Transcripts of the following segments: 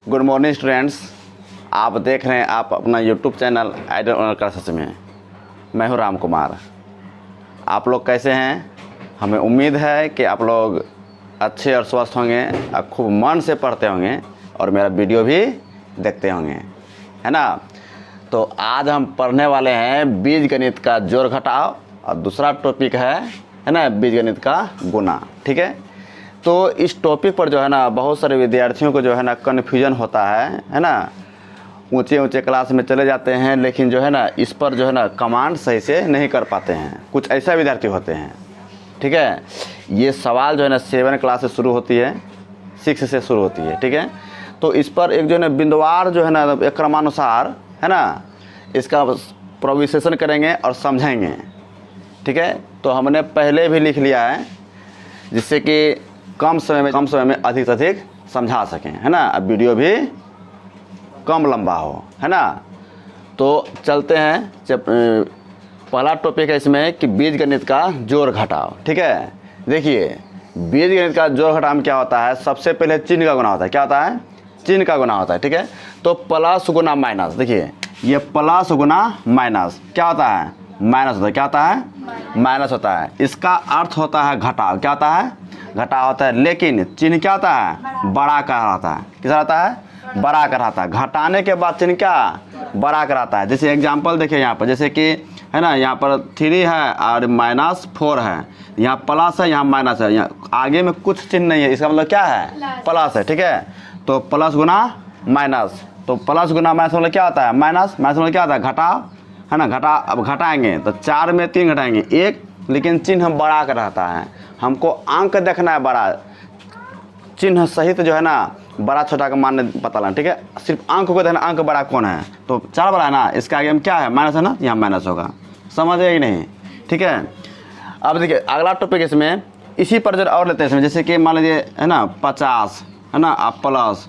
Good morning students. आप देख रहे हैं आप अपना YouTube channel ideal honour classes में। मैं हूं राम कुमार। आप लोग कैसे हैं? हमें उम्मीद है कि आप लोग अच्छे और स्वस्थ होंगे और खूब मन से पढ़ते होंगे और मेरा वीडियो भी देखते होंगे, है ना। तो आज हम पढ़ने वाले हैं बीजगणित का जोड़ घटाव और दूसरा टॉपिक है ना बीजगणित का गुणा। ठीक है, तो इस टॉपिक पर जो है ना बहुत सारे विद्यार्थियों को जो है ना कन्फ्यूजन होता है ना। ऊंचे क्लास में चले जाते हैं लेकिन जो है ना इस पर जो है ना कमांड सही से नहीं कर पाते हैं। कुछ ऐसा विद्यार्थी होते हैं। ठीक है, ये सवाल जो है ना 7 क्लास से शुरू होती है, 6 से शुरू होती है। ठीक है, तो इस पर एक जो है ना बिंदुवार जो है ना एक क्रमानुसार है ना इसका प्रोविज़न करेंगे और समझेंगे। ठीक है, तो हमने पहले भी लिख लिया है जिससे कि कम समय में अधिक से अधिक समझा सकें, है ना। अब वीडियो भी कम लंबा हो, है ना। तो चलते हैं। जब पहला टॉपिक है इसमें कि बीजगणित का जोड़ घटाव। ठीक है, देखिए बीजगणित का जोड़ घटाव में क्या होता है, सबसे पहले चिन्ह का गुना होता है। क्या होता है? चिन्ह का गुना होता है। ठीक है, तो प्लस गुना माइनस, देखिए ये प्लस गुना माइनस क्या होता है? माइनस होता है। क्या होता है? माइनस होता है। इसका अर्थ होता है घटाव। क्या होता है? घटाव होता है। लेकिन चिन्ह क्या होता है? बड़ा कहलाता है। किस आता है? बड़ा कहलाता है। घटाने के बाद चिन्ह क्या? बड़ा कहलाता है। जैसे एग्जांपल देखिए यहाँ पर, जैसे कि है ना यहाँ पर 3 है और -4 है, यहाँ प्लस है यहाँ माइनस है, यहाँ आगे में कुछ चिन्ह नहीं है, इसका मतलब क्या है? प्लस है। ठीक है, तो प्लस गुना माइनस, तो प्लस गुना माइनस मतलब क्या होता है? माइनस। माइनस मतलब क्या होता है? घटाव, है ना। अब घटाएंगे तो 4 में 3 घटाएंगे 1, लेकिन चिन्ह बड़ा का रहता है। हमको अंक देखना है बड़ा, चिन्ह सहित जो है ना बड़ा छोटा का मान पता लगना। ठीक है, सिर्फ अंक को देखना, अंक बड़ा कौन है, तो 4 बड़ा है ना, इसके आगे में क्या है? माइनस है ना, यहाँ माइनस होगा। समझ गए कि नहीं? ठीक है, अब देखिए अगला टॉपिक इसमें इसी पर जो और लेते हैं इसमें, जैसे कि मान लीजिए है ना 50 है ना, आप प्लस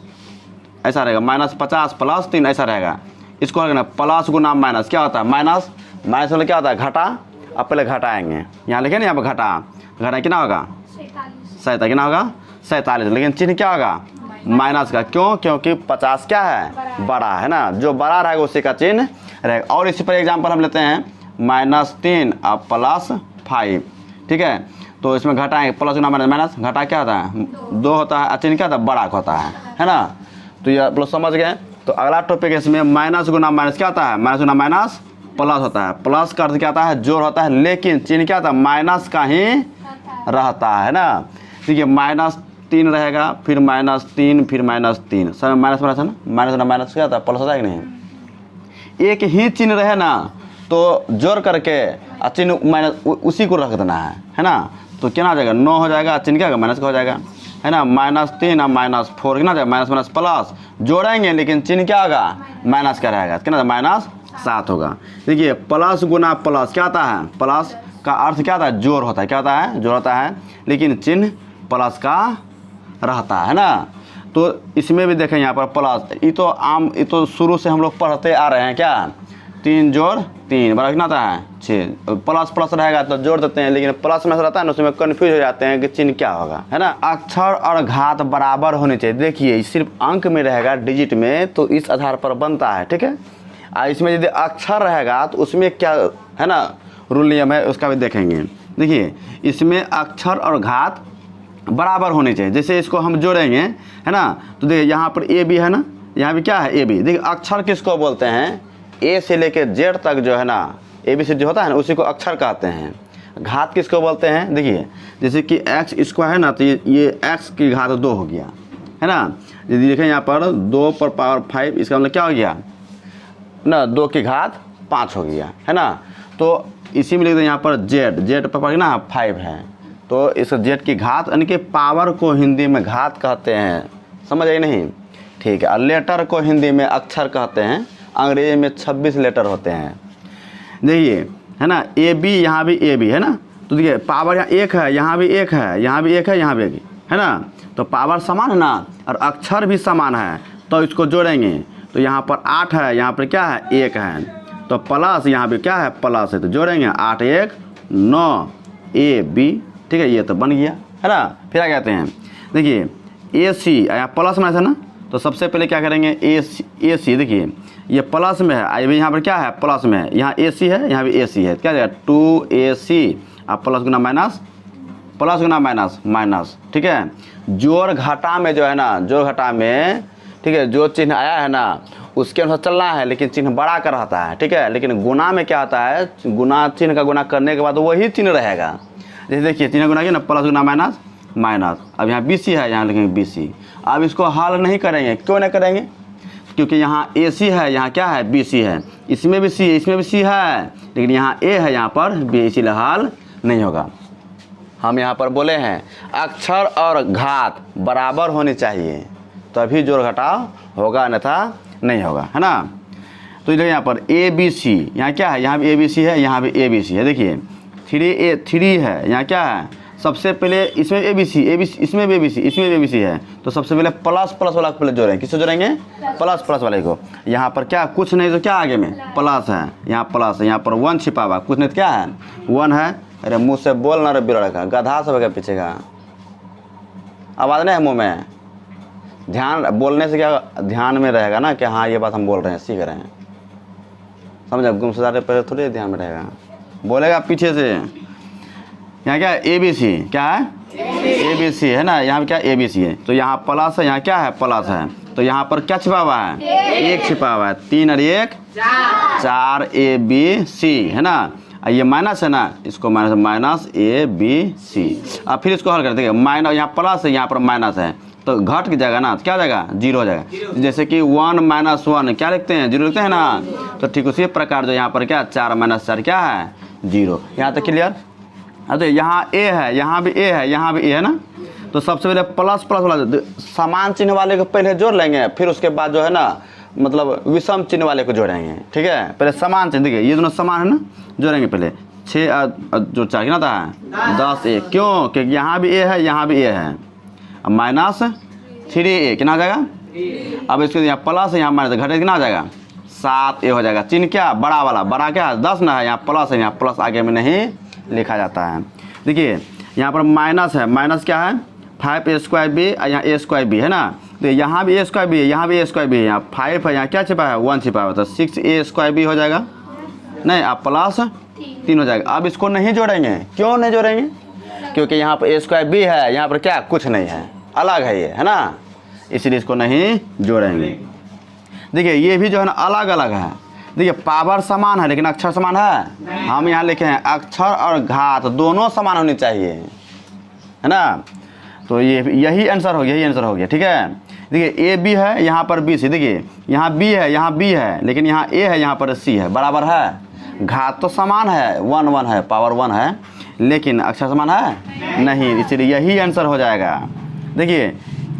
ऐसा रहेगा, -50 प्लस 3 ऐसा रहेगा। इसको रखना प्लस गुना माइनस क्या होता है? माइनस। माइनस मतलब क्या होता है? घटा। अब पहले घटाएंगे, यहाँ लिखे ना, यहाँ पर घटा कितना होगा? 47। कितना होगा? 47। लेकिन चिन्ह क्या होगा? माइनस का। क्यों? क्योंकि 50 क्या है? बड़ा है ना, जो बड़ा रहेगा उसी का चिन्ह रहेगा। और इसी पर एग्जाम्पल हम लेते हैं -3 और +5। ठीक है, तो इसमें घटाएंगे प्लस गुना माइनस, माइनस घटा क्या होता है? 2 होता है, चिन्ह क्या होता है? बड़ा होता है ना। तो ये आप लोग समझ गए। तो अगला टॉपिक इसमें माइनस गुना माइनस क्या होता है? माइनस गुना माइनस प्लस होता है। प्लस का अर्थ क्या होता है? जोड़ होता है, लेकिन चिन्ह क्या होता है? माइनस का ही रहता है ना। देखिए -3 रहेगा, फिर -3, फिर -3, सब माइनस माइनस है ना। माइनस गुना माइनस क्या होता है? प्लस होता है कि नहीं? एक ही चिन्ह रहे ना तो जोड़ करके चिन्ह माइनस उसी को रख देना है ना। तो क्या हो जाएगा? 9 हो जाएगा, चिन्ह क्या होगा? माइनस का हो जाएगा, है ना। -3 और -4 कितना जाएगा? माइनस माइनस प्लस, जोड़ेंगे लेकिन चिन्ह क्या होगा? माइनस का रहेगा, कितना? -7 होगा। देखिए प्लस गुना प्लस क्या होता है? प्लस का अर्थ क्या होता है? जोड़ होता है। क्या होता है? जोड़ होता है, लेकिन चिन्ह प्लस का रहता है ना। तो इसमें भी देखें यहाँ पर प्लस, ये तो शुरू से हम लोग पढ़ते आ रहे हैं। क्या? 3 जोड़ 3 बराबर कितना आता है? 6। प्लस प्लस रहेगा तो जोड़ देते हैं, लेकिन प्लस में रहता है ना, उसमें कन्फ्यूज हो जाते हैं कि चिन्ह क्या होगा, है ना। अक्षर और घात बराबर होने चाहिए। देखिए सिर्फ अंक में रहेगा, डिजिट में, तो इस आधार पर बनता है। ठीक है, इसमें यदि अक्षर रहेगा तो उसमें क्या है ना रूल नियम है, उसका भी देखेंगे। देखिए इसमें अक्षर और घात बराबर होनी चाहिए। जैसे इसको हम जोड़ेंगे, है ना, तो देखिए यहाँ पर ए बी है ना, यहाँ भी क्या है? A B. देखिए अक्षर किसको बोलते हैं? ए से लेकर जेड तक जो है ना ए बी सी डी होता है ना, उसी को अक्षर कहते हैं। घात किसको बोलते हैं? देखिए जैसे कि x इसको है ना, तो ये x की घात 2 हो गया, है ना। यदि देखें यहाँ पर 2 पर पावर 5, इसका मतलब क्या हो गया ना? 2 की घात 5 हो गया, है ना। तो इसी में लिखते हैं यहाँ पर जेड पर ना 5 है, तो इस जेड की घात यानी कि पावर को हिंदी में घात कहते हैं। समझ आई नहीं? ठीक है, और लेटर को हिंदी में अक्षर कहते हैं। अंग्रेजी में 26 लेटर होते हैं। देखिए है ना, ए बी, यहाँ भी ए बी है ना, तो देखिए पावर यहाँ 1 है, यहाँ भी 1 है, यहाँ भी 1 है, यहाँ भी 1 है ना। तो पावर समान है ना, और अक्षर भी समान है, तो इसको जोड़ेंगे तो यहाँ पर 8 है, यहाँ पर क्या है? 1 है, तो प्लस यहाँ भी क्या है? प्लस है, तो जोड़ेंगे 8 1 9 ए बी। ठीक है, ये तो बन गया, है ना। फिर आ जाते हैं, देखिए ए सी, यहाँ प्लस माइनस है ना, तो सबसे पहले क्या करेंगे, ए सी देखिए ये प्लस में है, अभी यहाँ पर क्या है प्लस में है, यहाँ ए सी है यहाँ भी ए सी है, क्या जाएगा 2AC अब प्लस गुना माइनस, प्लस गुना माइनस माइनस, ठीक है। जोड़ घटा में जो है ना, जोड़ घटा में ठीक है जो चिन्ह आया है ना उसके अनुसार चलना है, लेकिन चिन्ह बड़ा कर रहता है, ठीक है। लेकिन गुना में क्या होता है, गुना चिन्ह का गुना करने के बाद वही चिन्ह रहेगा। जैसे देखिए चिन्ह गुना किया ना, प्लस गुना माइनस माइनस, अब यहाँ BC है यहाँ लिखेंगे BC। अब इसको हल नहीं करेंगे, क्यों नहीं करेंगे, क्योंकि यहाँ AC है यहाँ क्या है BC है, इसमें भी C है इसमें भी C है, लेकिन यहाँ A है यहाँ पर B, इसीलिए हल नहीं होगा। हम यहाँ पर बोले हैं अक्षर और घात बराबर होनी चाहिए तभी जोड़ घटाव होगा, अन्यथा नहीं होगा, है ना। तो देखिए यहाँ पर ABC, यहाँ क्या है, यहाँ भी ABC है यहाँ भी ABC है। देखिए 3 है, यहाँ क्या है, सबसे पहले इसमें ABC इसमें भी ABC इसमें भी ABC है, तो सबसे पहले प्लस वाला को पहले जोड़ेंगे, किससे जोड़ेंगे प्लस वाले को। यहाँ पर क्या कुछ नहीं तो क्या आगे में प्लस है, यहाँ प्लस है, यहाँ पर 1 छिपा हुआ, कुछ नहीं तो क्या है 1 है। अरे मुँह से बोल ना रे बिरड़ का, गधा सब है पीछे का, आवाज़ नहीं है मुँह में, ध्यान बोलने से क्या ध्यान में रहेगा ना कि हाँ ये बात हम बोल रहे हैं सीख रहे हैं, समझा। गुमसुदारे पहले थोड़ी ध्यान में रहेगा, बोलेगा पीछे से। यहाँ क्या है ABC, क्या है ABC है ना, यहाँ पे क्या ABC है, तो यहाँ प्लस है यहाँ क्या है प्लस है, तो यहाँ पर क्या छिपा हुआ है 1 छिपा हुआ है, 3 और 1 4 ABC है ना। ये माइनस है ना, इसको माइनस ABC। अब फिर इसको हल कर देखिए, माइनस यहाँ प्लस है यहाँ पर माइनस है, तो घट की जाएगा ना, तो क्या हो जाएगा 0 हो जाएगा। जैसे कि 1 - 1 क्या लिखते हैं 0 लिखते हैं ना, तो ठीक उसी प्रकार जो यहाँ पर क्या 4 - 4 क्या है 0। यहाँ तक क्लियर। अरे यहाँ A है यहाँ भी A है यहाँ भी A है ना, तो सबसे पहले प्लस वाला समान चिन्ह वाले को पहले जोड़ लेंगे, फिर उसके बाद जो है ना मतलब विषम चिन्ह वाले को जोड़ेंगे, ठीक है। पहले समान चिन्ह, देखिए ये दोनों समान है ना, जोड़ेंगे पहले 6 जो 4 कितना था 10A, क्यों क्योंकि यहाँ भी A है यहाँ भी A है। अब -3A कितना हो जाएगा, अब इसके यहाँ प्लस है यहाँ माइनस, घटे कितना हो जाएगा 7A हो जाएगा। चिन्ह क्या बड़ा वाला, बड़ा क्या 10 ना है, यहाँ प्लस है, यहाँ प्लस आगे में नहीं लिखा जाता है। देखिए यहाँ पर माइनस है, माइनस क्या है 5A² B, यहाँ A² B है ना, तो यहाँ भी A² B है यहाँ भी A² B है, यहाँ 5 है यहाँ क्या छिपा है 1 छिपा है, तो 6A² B हो जाएगा नहीं, अब प्लस 3 हो जाएगा। अब इसको नहीं जोड़ेंगे, क्यों नहीं जोड़ेंगे, क्योंकि यहाँ पर A² B है यहाँ पर क्या कुछ नहीं है, अलग है ये है ना, इसलिए इसको नहीं जोड़ेंगे। देखिए ये भी जो है ना अलग अलग है, देखिए पावर समान है लेकिन अक्षर समान है। हम यहाँ लिखे हैं अक्षर और घात दोनों समान होनी चाहिए, है ना, तो ये यही आंसर हो गया, यही आंसर हो गया, ठीक है। देखिए AB है यहाँ पर BC, देखिए यहाँ B है यहाँ B है, लेकिन यहाँ A है यहाँ पर C है, बराबर है। घात तो समान है 1 1 है, पावर 1 है, लेकिन अक्षर समान है नहीं, इसलिए यही आंसर हो जाएगा। देखिए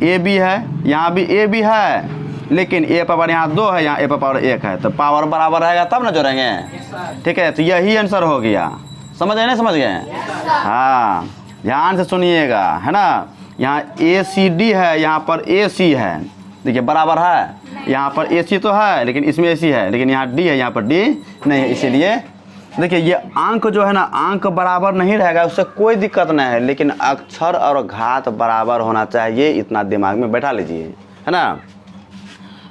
AB है यहाँ भी AB है, लेकिन A पावर यहाँ 2 है यहाँ A पावर 1 है, तो पावर बराबर रहेगा तब ना जोड़ेंगे, ठीक है। तो यही आंसर हो गया, समझ गए नहीं समझ गए, हाँ ध्यान से सुनिएगा, है ना। यहाँ ACD है यहाँ पर AC है, देखिए बराबर है, यहाँ पर AC तो है लेकिन इसमें AC है, लेकिन यहाँ D है यहाँ पर D नहीं है, इसीलिए देखिए ये अंक जो है ना अंक बराबर नहीं रहेगा, उससे कोई दिक्कत नहीं है, लेकिन अक्षर और घात बराबर होना चाहिए, इतना दिमाग में बैठा लीजिए, है ना।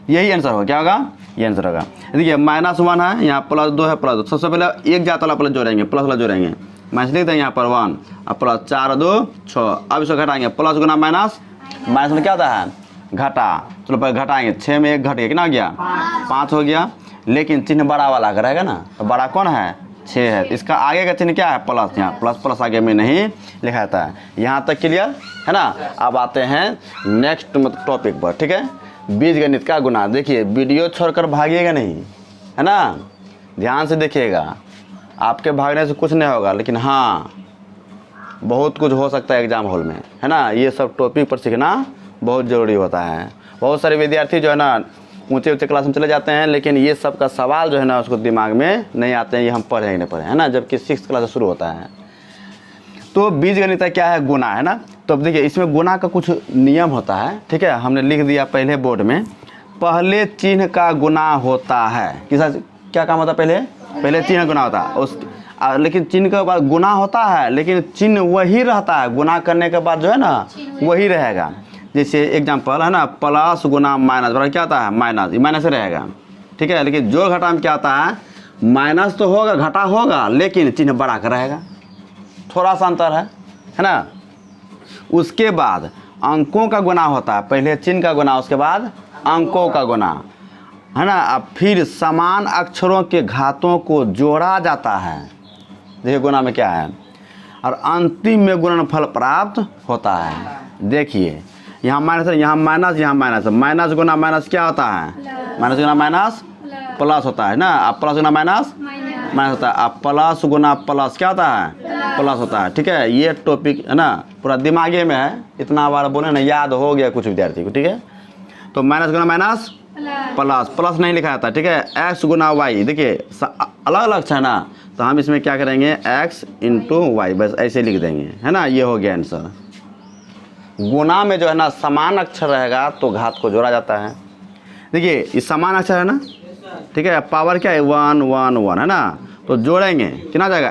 यही आंसर होगा, क्या होगा ये आंसर होगा। देखिए -1 है यहाँ +2 है +2, सबसे पहले एक जात वाला प्लस जोड़ेंगे, प्लस वाला जोड़ेंगे, माइनस लिखते हैं यहाँ पर 1 अब प्लस 4 2 6, अब इसको घटाएंगे प्लस गुना माइनस, माइनस में क्या होता है घटा, चलो पहले घटाएंगे 6 में 1 घट गया कितना हो गया 5 हो गया, लेकिन चिन्ह बड़ा वाला रहेगा ना, तो बड़ा कौन है 6 है, इसका आगे का चिन्ह क्या है प्लस, यहाँ प्लस आगे में नहीं लिखा जाता है। यहाँ तक क्लियर है ना। अब आते हैं नेक्स्ट टॉपिक पर, ठीक है, बीजगणित का गुना। देखिए वीडियो छोड़कर भागिएगा नहीं, है ना, ध्यान से देखिएगा, आपके भागने से कुछ नहीं होगा, लेकिन हाँ बहुत कुछ हो सकता है एग्जाम हॉल में, है ना। ये सब टॉपिक पर सीखना बहुत ज़रूरी होता है। बहुत सारे विद्यार्थी जो है ना ऊंचे क्लास में चले जाते हैं, लेकिन ये सब का सवाल जो है ना उसको दिमाग में नहीं आते हैं, ये हम पढ़े नहीं पढ़े, है ना, जबकि 6th क्लास से शुरू होता है। तो बीजगणित क्या है गुना, है ना। तो अब देखिए इसमें गुना का कुछ नियम होता है, ठीक है, हमने लिख दिया पहले बोर्ड में, पहले चिन्ह का गुना होता है, किसा क्या काम होता है पहले चिन्ह गुना होता है उस, लेकिन चिन्ह के बाद गुना होता है, लेकिन चिन्ह वही रहता है, गुना करने के बाद जो है ना वही रहेगा। जैसे एग्जांपल है ना, प्लस गुना माइनस बराबर क्या आता है माइनस, ये माइनस रहेगा, ठीक है। लेकिन जोड़ घटा में क्या आता है, माइनस तो होगा, घटा होगा, लेकिन चिन्ह बढ़ा कर रहेगा, थोड़ा सा अंतर है ना। उसके बाद अंकों का गुना होता है, पहले चिन्ह का गुना, उसके बाद अंकों का गुना, है ना। अब फिर समान अक्षरों के घातों को जोड़ा जाता है, देखिए गुना में क्या है, और अंतिम में गुणनफल प्राप्त होता है। देखिए यहाँ माइनस है, यहाँ माइनस, यहाँ माइनस, माइनस गुना माइनस क्या होता है, माइनस गुना माइनस प्लस होता है ना। अब प्लस गुना माइनस माइनस होता है, अब प्लस गुना प्लस क्या होता है, प्लस होता है, ठीक है। ये टॉपिक है ना पूरा दिमागे में है, इतना बार बोले ना याद हो गया कुछ विद्यार्थी को, ठीक है। तो माइनस गुना माइनस प्लस, प्लस नहीं लिखा जाता, ठीक है। एक्स गुना वाई, देखिए अलग अलग है ना, तो हम इसमें क्या करेंगे एक्स इंटू वाई, बस ऐसे लिख देंगे, है ना। ये हो गया आंसर। गुना में जो है ना समान अक्षर रहेगा तो घात को जोड़ा जाता है। देखिए ये समान अक्षर है ना, ठीक है। पावर क्या है 1 1 1 है ना, तो जोड़ेंगे कितना जाएगा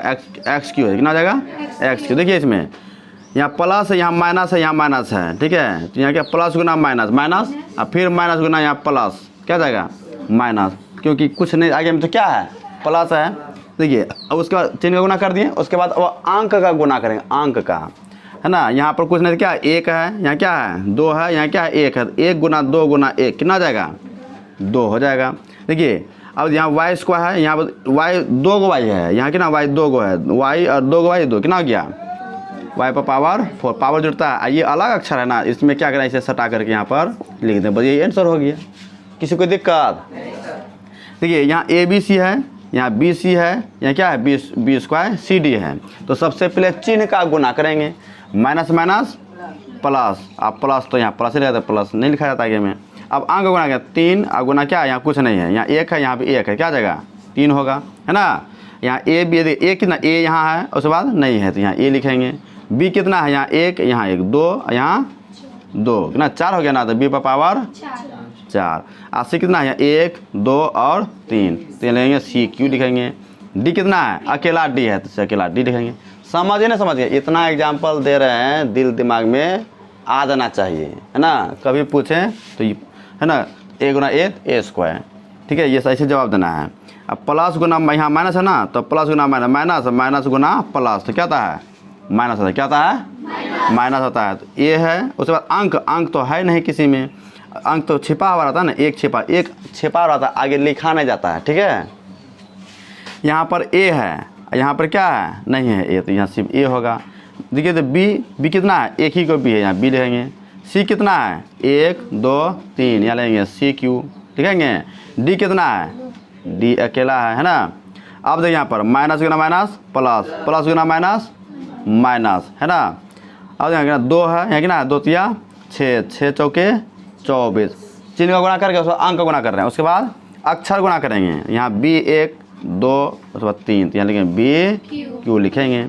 एक्स क्यू है, कितना जाएगा एक्स क्यू। देखिए इसमें यहाँ प्लस है, यहाँ माइनस है, यहाँ माइनस है, ठीक है। तो यहाँ क्या प्लस गुना माइनस माइनस, और फिर माइनस गुना यहाँ प्लस क्या जाएगा माइनस, क्योंकि कुछ नहीं आगे में तो क्या है प्लस है। देखिए अब उसके बाद चिन्ह का गुना कर दिए, उसके बाद अब अंक का गुना करेंगे, अंक का, है ना। यहाँ पर कुछ नहीं क्या एक है, यहाँ क्या है 2 है, यहाँ क्या है 1 है, 1 गुना 2 गुना 1 कितना जाएगा 2 हो जाएगा। देखिए अब यहाँ वाई स्क्वायर है, यहाँ पर वाई 2 वाई है, यहाँ कितना वाई 2 है, वाई और 2 वाई 2 कितना हो गया वाई पर पावर 4, पावर जुड़ता है। ये अलग अक्षर है ना, इसमें क्या करें इसे सटा करके यहाँ पर लिख दें, बस ये आंसर हो गया। किसी को दिक्कत, देखिए यहाँ ए बी सी है, यहाँ बी सी है, यहाँ क्या है बी स्क्वायर सी डी है। तो सबसे पहले चिन्ह का गुना करेंगे, माइनस माइनस प्लस, अब प्लस तो यहाँ प्लस ही रहता है, प्लस नहीं लिखा जाता आगे में। अब अंक गुना क्या 3, और गुना क्या है यहाँ कुछ नहीं है, यहाँ 1 है, यहाँ पे 1 है, क्या जाएगा 3 होगा, है ना। यहाँ ए बी, ए कितना ए यहाँ है, उसके बाद नहीं है तो यहाँ ए लिखेंगे। बी कितना है, यहाँ 1, यहाँ 1 2, यहाँ 2 कितना 4 हो गया ना, तो बी पर पावर 4। और सी कितना है 1 2 और 3, तो लेंगे सी क्यू लिखेंगे। डी कितना है अकेला डी है, तो अकेला डी लिखेंगे। समझिए ना, समझिए, इतना एग्जाम्पल दे रहे हैं, दिल दिमाग में आ जाना चाहिए, है ना। कभी पूछें तो है ना ए गुना ए स्क्वायर, ठीक है, ये सही से जवाब देना है। अब प्लस गुना यहाँ माइनस है ना, तो प्लस गुना माइनस माइनस माइनस गुना प्लस, तो क्या होता है माइनस होता है, क्या होता है माइनस होता है। तो ये है, उसके बाद अंक, अंक तो है नहीं किसी में, अंक तो छिपा हुआ रहता है ना, एक छिपा रहता है, आगे लिखा नहीं जाता है, ठीक है। यहाँ पर ए है, यहाँ पर क्या है नहीं है ए, तो यहाँ सिर्फ ए होगा। देखिए तो बी कितना है, एक ही को बी है, यहाँ बी लिखेंगे। सी कितना है 1 2 3, यहाँ लेंगे सी क्यू लिखेंगे। डी कितना है डी अकेला है ना। अब देखिए यहाँ पर माइनस गुना माइनस प्लस, प्लस गुना माइनस माइनस, है ना। अब यहाँ 2 है, यहाँ कितना 2 तिया 6, 6 चौके 24, चिन्ह का गुना करके उसको अंक का गुना कर रहे हैं। उसके बाद अक्षर गुना करेंगे, यहाँ बी 1 2 उसके बाद 3, तो यहाँ लिखेंगे बी क्यू लिखेंगे।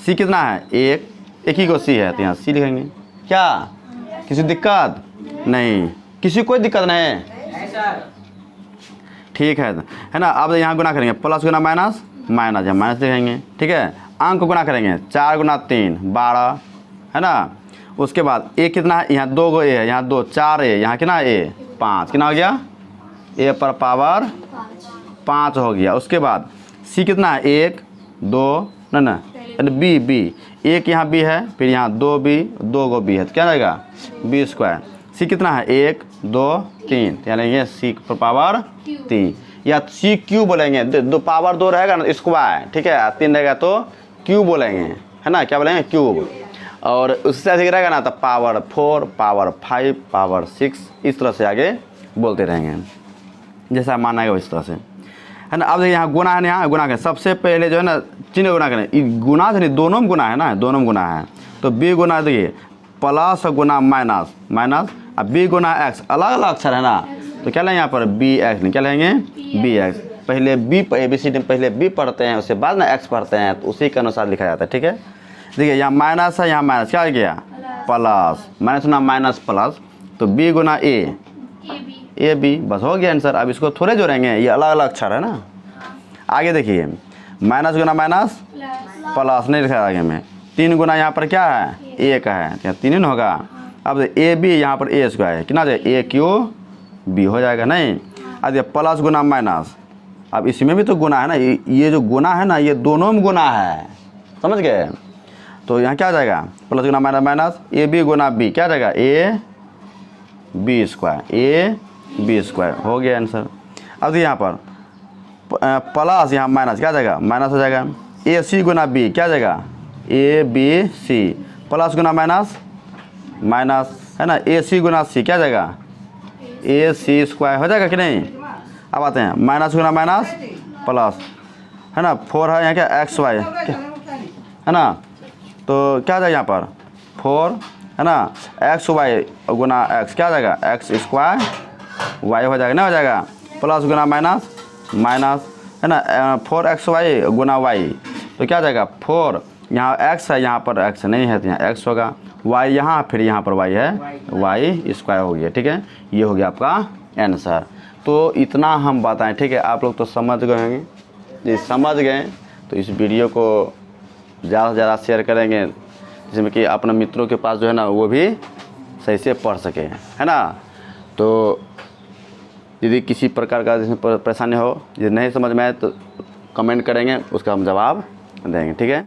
सी कितना है 1 ही को सी है, तो यहाँ सी लिखेंगे। क्या किसी दिक्कत नहीं, किसी कोई दिक्कत नहीं, ठीक है ना। अब यहाँ गुना करेंगे, प्लस गुना माइनस माइनस, यहाँ माइनस लिखेंगे, ठीक है। अंक गुना करेंगे 4 गुना 3 12, है ना। उसके बाद ए कितना है, यहाँ 2 ए है, यहाँ 2 4 ए, यहाँ कितना ए 5, कितना हो गया ए पर पावर 5 हो गया। उसके बाद सी कितना है 1 2 ना बी 1 यहाँ बी है, फिर यहाँ 2 बी 2 गो बी है, तो क्या रहेगा बी स्क्वायर। सी कितना है 1 2 3, तो यहाँ लेंगे सी पर पावर 3, या सी क्यू बोलेंगे, दो पावर 2 रहेगा ना स्क्वायर, ठीक है, 3 रहेगा तो क्यू बोलेंगे, है ना, क्या बोलेंगे क्यूब। और उससे अधिक रहेगा ना तो पावर 4 पावर 5 पावर 6, इस तरह से आगे बोलते रहेंगे, जैसा माना है इस तरह से, है ना। अब देखिए यहाँ गुना है, यहाँ गुना करें, सबसे पहले जो है ना चिन्ह गुना करें, गुना से नहीं दोनों में गुना है ना, दोनों में गुना है। तो बी गुना देखिए प्लस गुना माइनस माइनस, अब बी गुना एक्स, अलग अलग अक्षर है ना, तो क्या लेंगे यहाँ पर बी एक्स, क्या लेंगे बी एक्स। पहले बी ABCD में पहले बी पढ़ते हैं, उसके बाद ना एक्स पढ़ते हैं, तो उसी के अनुसार लिखा जाता है, ठीक है। देखिए यहाँ माइनस है, यहाँ माइनस क्या हो गया प्लस, माइनस गुना माइनस प्लस, तो बी गुना ए बी, बस हो गया आंसर। अब इसको थोड़े जोड़ेंगे, ये अलग अलग अक्षर है ना। आगे देखिए माइनस गुना माइनस प्लस नहीं लिखा आगे में, 3 गुना यहाँ पर क्या है 1 है, क्या 3 होगा, अब ए बी यहाँ पर ए स्क्वायर है, कितना जाए ए क्यू बी हो जाएगा नहीं। अब ये प्लस गुना माइनस, अब इसमें भी तो गुना है ना, ये जो गुना है ना ये दोनों में गुना है, समझ गए। तो यहाँ क्या आ जाएगा प्लस गुना माइनस माइनस ए बी गुना बी, क्या आ जाएगा A B square, A B square हो गया आंसर। अब देखिए यहाँ पर प्लस यहाँ माइनस, क्या आ जाएगा माइनस हो जाएगा। ए सी गुना बी, क्या आ जाएगा ए बी सी, प्लस गुना माइनस माइनस है ना, ए सी गुना सी, क्या आ जाएगा ए सी स्क्वायर हो जाएगा कि नहीं। अब आते हैं माइनस गुना माइनस प्लस है ना, 4 है यहाँ क्या एक्स वाई है ना, तो क्या आ जाएगा यहाँ पर 4 है ना, एक्स वाई गुना एक्स, क्या आ जाएगा एक्स स्क्वायर वाई हो जाएगा नहीं हो जाएगा, प्लस गुना माइनस माइनस है ना 4xy गुना वाई, तो क्या आ जाएगा 4 यहाँ x है यहाँ पर x नहीं है तो यहाँ x होगा, y यहाँ फिर यहाँ पर y है y स्क्वायर हो गया। ठीक है, ये हो गया आपका आंसर। तो इतना हम बताएं, ठीक है, आप लोग तो समझ गए होंगे। यदि समझ गए तो इस वीडियो को ज़्यादा से ज़्यादा शेयर करेंगे, जिसमें कि अपने मित्रों के पास जो है ना वो भी सही से पढ़ सके, है ना। तो यदि किसी प्रकार का जिसमें परेशानी हो, यदि नहीं समझ में आए तो कमेंट करेंगे, उसका हम जवाब देंगे। ठीक है।